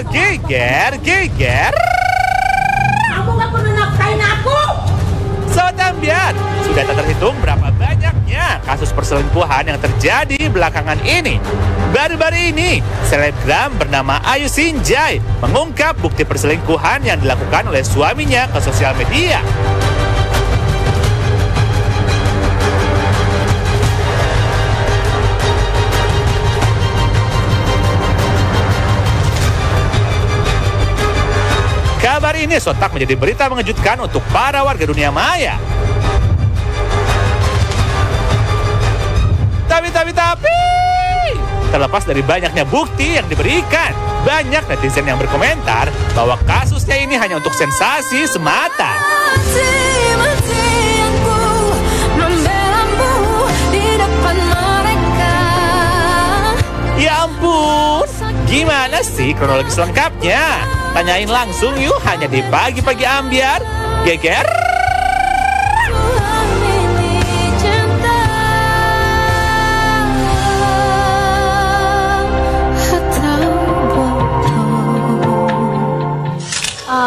geger, geger, geger. Kamu nggak perlu nafkain aku. Sobat Ambyar, sudah tak terhitung berapa banyaknya kasus perselingkuhan yang terjadi belakangan ini. Baru-baru ini, selebgram bernama Ayu Sinjai mengungkap bukti perselingkuhan yang dilakukan oleh suaminya ke sosial media. Kabar ini sontak menjadi berita mengejutkan untuk para warga dunia maya. Tapi, terlepas dari banyaknya bukti yang diberikan, banyak netizen yang berkomentar bahwa kasusnya ini hanya untuk sensasi semata. Ya ampun, gimana sih kronologis lengkapnya? Tanyain langsung yuk, hanya di Pagi-Pagi Ambyar. Geger.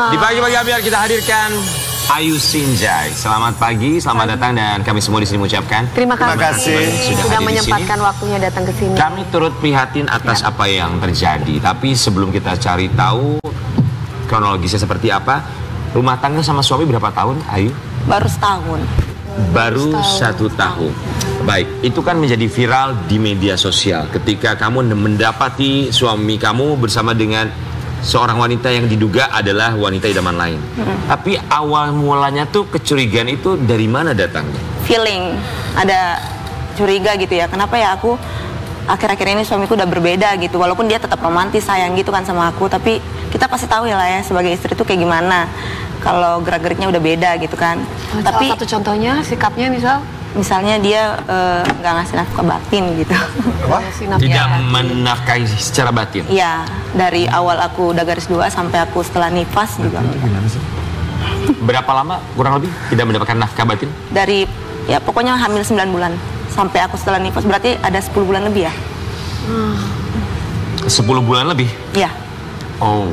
Di Pagi-Pagi Ambyar kita hadirkan Ayu Sinjai. Selamat pagi, selamat datang, dan kami semua di sini mengucapkan terima kasih sudah menyempatkan sini. Waktunya datang ke sini. Kami turut prihatin atas apa yang terjadi. Tapi sebelum kita cari tahu kronologisnya seperti apa, rumah tangga sama suami berapa tahun, Ayu? Baru setahun. Baru satu tahun. Baik, itu kan menjadi viral di media sosial ketika kamu mendapati suami kamu bersama dengan seorang wanita yang diduga adalah wanita idaman lain. Tapi awal mulanya tuh kecurigaan itu dari mana datangnya? Feeling, ada curiga gitu ya. Kenapa ya aku akhir-akhir ini suamiku udah berbeda gitu. Walaupun dia tetap romantis, sayang gitu kan sama aku, tapi kita pasti tahu ya lah ya sebagai istri itu kayak gimana kalau gerak-geriknya udah beda gitu kan. Tapi satu contohnya sikapnya misalnya dia nggak ngasih nafkah batin gitu. Tidak menafkahi secara batin? Iya, dari awal aku udah garis 2 sampai aku setelah nifas juga. Gimana sih? Berapa lama kurang lebih tidak mendapatkan nafkah batin? Dari Ya pokoknya hamil 9 bulan sampai aku setelah nifas, berarti ada 10 bulan lebih ya. 10 bulan lebih? Iya. Oh,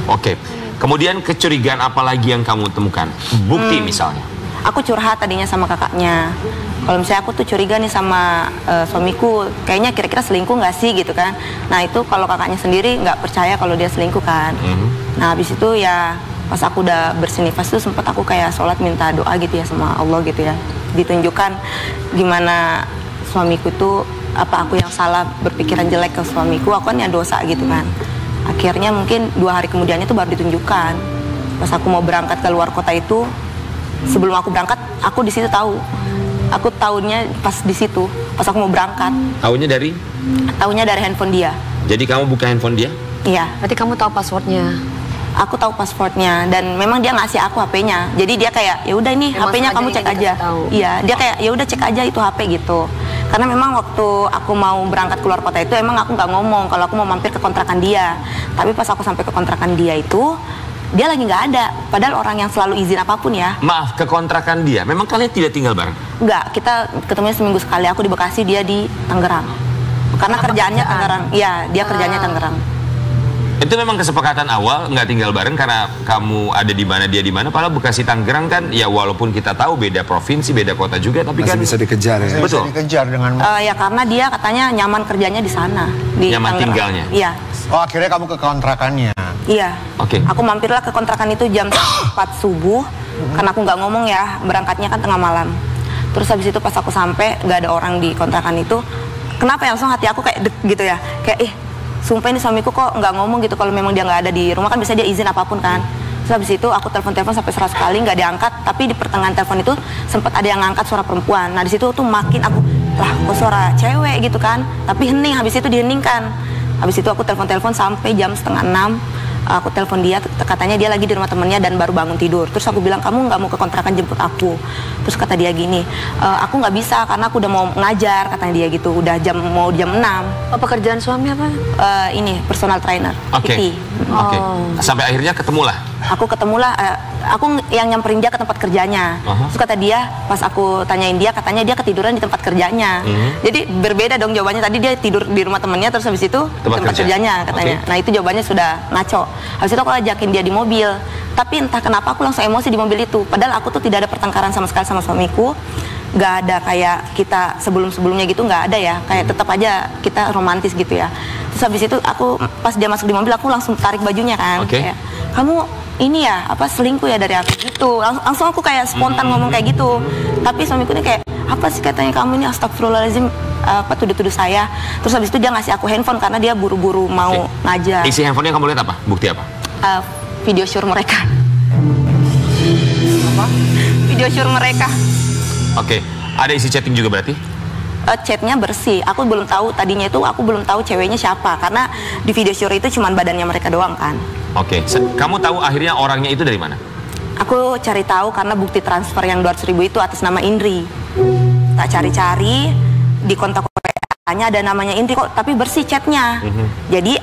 oke. Kemudian kecurigaan apa lagi yang kamu temukan? Bukti misalnya? Aku curhat tadinya sama kakaknya. Kalau misalnya aku tuh curiga nih sama suamiku, kayaknya kira-kira selingkuh nggak sih gitu kan. Nah itu kalau kakaknya sendiri nggak percaya kalau dia selingkuh kan. Nah habis itu ya pas aku udah bersih nifas tuh sempat aku kayak sholat minta doa gitu ya sama Allah gitu ya. Ditunjukkan gimana suamiku tuh, apa aku yang salah berpikiran jelek ke suamiku, aku kan ya dosa gitu kan. Akhirnya mungkin 2 hari kemudiannya tuh baru ditunjukkan. Pas aku mau berangkat ke luar kota itu, sebelum aku berangkat, aku di situ tahu. Aku tahunya pas di situ, pas aku mau berangkat. Tahunya dari? Tahunya dari handphone dia. Jadi kamu buka handphone dia? Iya. Berarti kamu tahu passwordnya? Aku tahu passwordnya dan memang dia ngasih aku HP-nya. Jadi dia kayak ya udah ini HP-nya kamu cek aja. Iya, dia kayak ya udah cek aja itu HP gitu. Karena memang waktu aku mau berangkat keluar kota itu emang aku nggak ngomong kalau aku mau mampir ke kontrakan dia. Tapi pas aku sampai ke kontrakan dia itu, dia lagi nggak ada. Padahal orang yang selalu izin apapun ya. Maaf, ke kontrakan dia. Memang kalian tidak tinggal bareng? Enggak, kita ketemunya seminggu sekali. Aku di Bekasi, dia di Tangerang. Karena kerjaannya Tangerang. Iya, dia kerjanya Tangerang. Itu memang kesepakatan awal nggak tinggal bareng karena kamu ada di mana dia di mana. Padahal Bekasi Tangerang kan ya walaupun kita tahu beda provinsi, beda kota juga, tapi masih kan bisa dikejar ya. Betul. Bisa dikejar dengan ya karena dia katanya nyaman kerjanya di sana. Di nyaman Tangerang. tinggalnya. Iya. Oh akhirnya kamu ke kontrakannya. Iya. Oke. Aku mampirlah ke kontrakan itu jam 4 subuh. Karena aku nggak ngomong ya, berangkatnya kan tengah malam. Terus habis itu pas aku sampai nggak ada orang di kontrakan itu. Kenapa ya langsung hati aku kayak deg gitu ya, kayak sumpah ini suamiku kok nggak ngomong gitu kalau memang dia nggak ada di rumah, kan bisa dia izin apapun kan. Terus habis itu aku telepon sampai 100 kali nggak diangkat, tapi di pertengahan telepon itu sempat ada yang ngangkat suara perempuan. Nah di situ tuh makin aku lah kok suara cewek gitu kan, tapi hening, habis itu diheningkan. Habis itu aku telepon sampai jam 5:30. Aku telepon dia, katanya dia lagi di rumah temennya dan baru bangun tidur. Terus aku bilang, kamu nggak mau ke kontrakan jemput aku? Terus kata dia gini, aku nggak bisa karena aku udah mau ngajar, katanya dia gitu. Udah mau jam 6. Pekerjaan suami apa? Ini personal trainer. Oke. Sampai akhirnya ketemulah. aku ketemulah, aku yang nyamperin dia ke tempat kerjanya. Terus kata dia, pas aku tanyain dia, katanya dia ketiduran di tempat kerjanya. Jadi berbeda dong jawabannya. Tadi dia tidur di rumah temennya, terus habis itu tempat kerjanya katanya. Nah itu jawabannya sudah ngaco. Habis itu aku ajakin dia di mobil, tapi entah kenapa aku langsung emosi di mobil itu. Padahal aku tuh tidak ada pertengkaran sama sekali sama suamiku. Gak ada kayak kita sebelum-sebelumnya gitu, nggak ada ya, kayak tetap aja kita romantis gitu ya. Terus habis itu aku pas dia masuk di mobil, aku langsung tarik bajunya kan, kayak kamu ini ya apa selingkuh ya dari aku gitu. Langsung aku kayak spontan ngomong kayak gitu. Tapi suamiku ini kayak apa sih katanya kamu ini, astagfirullahaladzim, apa tuduh-tuduh saya. Terus habis itu dia ngasih aku handphone karena dia buru-buru mau ngajar. Isi handphonenya kamu lihat apa? Bukti apa? Video syur mereka. Apa? Video syur mereka. Oke, ada isi chatting juga berarti? Chatnya bersih. Aku belum tahu tadinya itu, aku belum tahu ceweknya siapa karena di video syur itu cuma badannya mereka doang kan. Oke, kamu tahu akhirnya orangnya itu dari mana? Aku cari tahu karena bukti transfer yang 200.000 itu atas nama Indri. Tak cari-cari di kontak WA-nya ada namanya Indri kok, tapi bersih chatnya. Jadi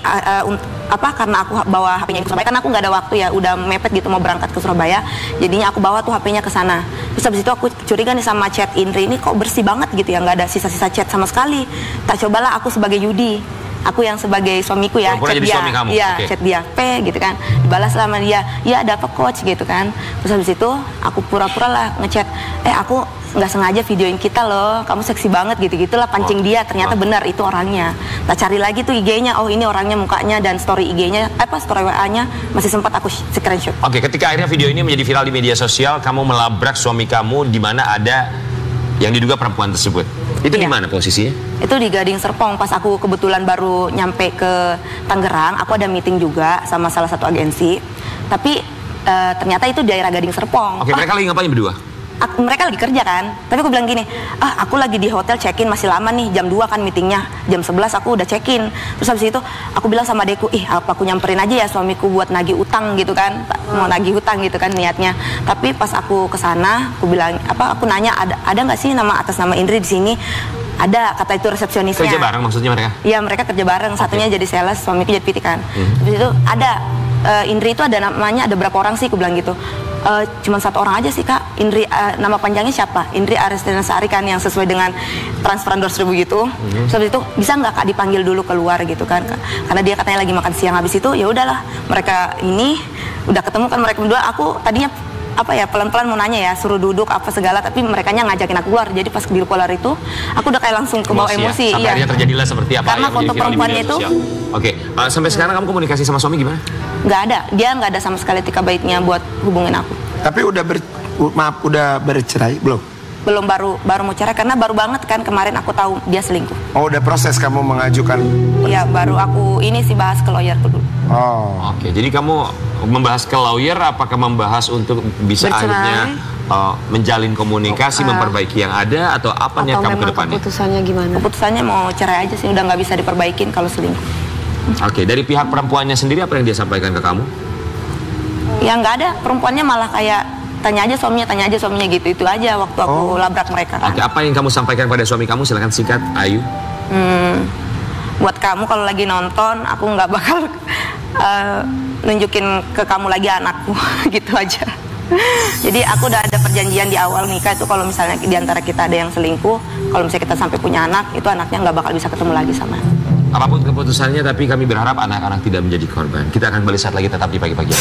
karena aku bawa HP-nya ke Surabaya, karena aku nggak ada waktu ya, udah mepet gitu mau berangkat ke Surabaya, jadinya aku bawa tuh HP-nya ke sana. Terus habis itu aku curiga nih sama chat Indri ini kok bersih banget gitu ya, nggak ada sisa-sisa chat sama sekali. Tak cobalah aku sebagai Yudi, aku yang sebagai suamiku ya, chat dia, iya chat dia, gitu kan, dibalas sama dia, ya ada apa coach gitu kan. Terus habis itu aku pura-pura lah ngechat, aku nggak sengaja videoin kita loh, kamu seksi banget gitu-gitulah, pancing dia, ternyata benar itu orangnya. Nah cari lagi tuh IG-nya, oh ini orangnya mukanya, dan story IG-nya, story WA-nya masih sempat aku screenshot. Oke, ketika akhirnya video ini menjadi viral di media sosial, kamu melabrak suami kamu di mana ada yang diduga perempuan tersebut. Itu di mana posisinya? Itu di Gading Serpong, pas aku kebetulan baru nyampe ke Tangerang, aku ada meeting juga sama salah satu agensi, tapi ternyata itu daerah Gading Serpong. Oke, mereka lagi ngapain berdua? Mereka lagi kerja kan, tapi aku bilang gini, aku lagi di hotel check-in masih lama nih, jam 2 kan meetingnya, jam 11 aku udah check-in. Terus habis itu aku bilang sama adekku, apa aku nyamperin aja ya suamiku buat nagih utang gitu kan, mau nagih utang gitu kan niatnya. Tapi pas aku kesana, aku bilang aku nanya ada nggak sih atas nama Indri di sini? Ada, kata itu resepsionisnya. Kerja bareng maksudnya mereka? Iya, mereka kerja bareng, satunya jadi sales, suamiku jadi PT kan. Terus itu ada Indri itu ada namanya, ada berapa orang sih, aku bilang gitu. Cuma satu orang aja sih kak, Indri, nama panjangnya siapa? Indri Aristina Sari kan, yang sesuai dengan transferan 200.000 gitu. Terus itu bisa nggak kak dipanggil dulu keluar gitu kan, karena dia katanya lagi makan siang. Habis itu ya udahlah, mereka ini udah ketemu kan mereka berdua. Aku tadinya pelan-pelan mau nanya ya, suruh duduk apa segala, tapi mereka ngajakin aku keluar. Jadi pas di keluar itu aku udah kayak langsung kebawa emosi. Sampai akhirnya terjadilah seperti apa karena foto perempuannya itu. Oke, sampai sekarang kamu komunikasi sama suami gimana? Nggak ada, dia nggak ada sama sekali etika baiknya buat hubungin aku. Tapi udah bercerai belum? Belum, baru mau cerai karena baru banget kan kemarin aku tahu dia selingkuh. Oh, udah proses kamu mengajukan? Iya, baru aku ini sih bahas ke lawyer dulu. Oh. Oke, jadi kamu membahas ke lawyer, apakah membahas untuk bisa akhirnya menjalin komunikasi, memperbaiki yang ada, atau apa niat kamu ke depannya? Keputusannya gimana? Keputusannya mau cerai aja sih, udah nggak bisa diperbaikin kalau selingkuh. Oke, dari pihak perempuannya sendiri apa yang dia sampaikan ke kamu? Ya nggak ada, perempuannya malah kayak tanya aja suaminya gitu, itu aja waktu aku labrak mereka kan. Oke, apa yang kamu sampaikan pada suami kamu, silakan singkat, Ayu. Buat kamu kalau lagi nonton, aku nggak bakal nunjukin ke kamu lagi anakku, gitu aja. Jadi aku udah ada perjanjian di awal nikah itu, kalau misalnya di antara kita ada yang selingkuh, kalau misalnya kita sampai punya anak, itu anaknya nggak bakal bisa ketemu lagi sama. Apapun keputusannya, tapi kami berharap anak-anak tidak menjadi korban. Kita akan kembali saat lagi, tetap di Pagi-Pagi.